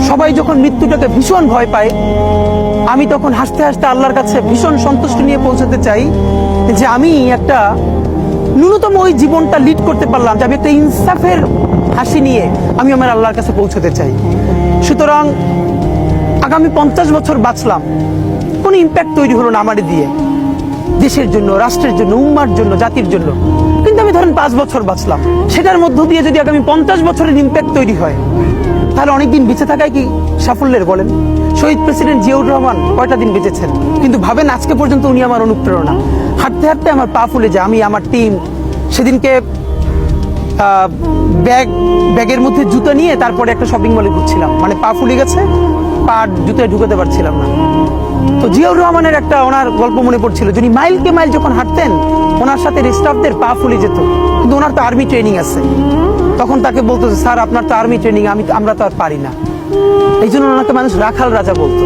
সবাই যখন মৃত্যুটাকে ভীষণ ভয় পায়, আমি তখন হাসতে হাসতে আল্লাহর কাছে ভীষণ সন্তুষ্টি নিয়ে পৌঁছাতে চাই যে আমি একটা ন্যূনতম ওই জীবনটা লিড করতে পারলাম, যে আমি একটা ইনসাফের হাসি নিয়ে আমি আমার আল্লাহর কাছে পৌঁছতে চাই। সুতরাং আগামী 50 বছর বাঁচলাম, কোনো ইম্প্যাক্ট তৈরি হলো না আমারে দিয়ে, দেশের জন্য, রাষ্ট্রের জন্য, উম্মার জন্য, জাতির জন্য। কিন্তু আমি ধরেন 5 বছর বাঁচলাম, সেটার মধ্য দিয়ে যদি আগামী 50 বছরের ইম্প্যাক্ট তৈরি হয়, তাহলে অনেকদিন বেঁচে থাকায় কি সাফল্যের বলেন? শহীদ প্রেসিডেন্ট জিয়াউর রহমান কয়টা দিন বেঁচেছেন, কিন্তু ভাবেন আজকে পর্যন্ত উনি আমার অনুপ্রেরণা। হাঁটতে হাঁটতে আমার পা ফুলে যায়, আমি আমার টিম সেদিনকে ব্যাগের মধ্যে জুতো নিয়ে তারপরে একটা শপিং মলে ঘুরছিলাম, মানে পা ফুলে গেছে, পা জুতোয় ঢুকাতে পারছিলাম না। তো জিয়াউর রহমানের একটা ওনার গল্প মনে পড়ছিল, যিনি মাইলকে মাইল যখন হাঁটতেন ওনার সাথে স্টাফদের পা ফুলে যেত, কিন্তু ওনার তো আর্মি ট্রেনিং আছে। তখন তাকে বলতো, স্যার আপনার তো আর্মি ট্রেনিং, আমরা তো আর পারি না। এই জন্য ওনাকে মানুষ রাখাল রাজা বলতো।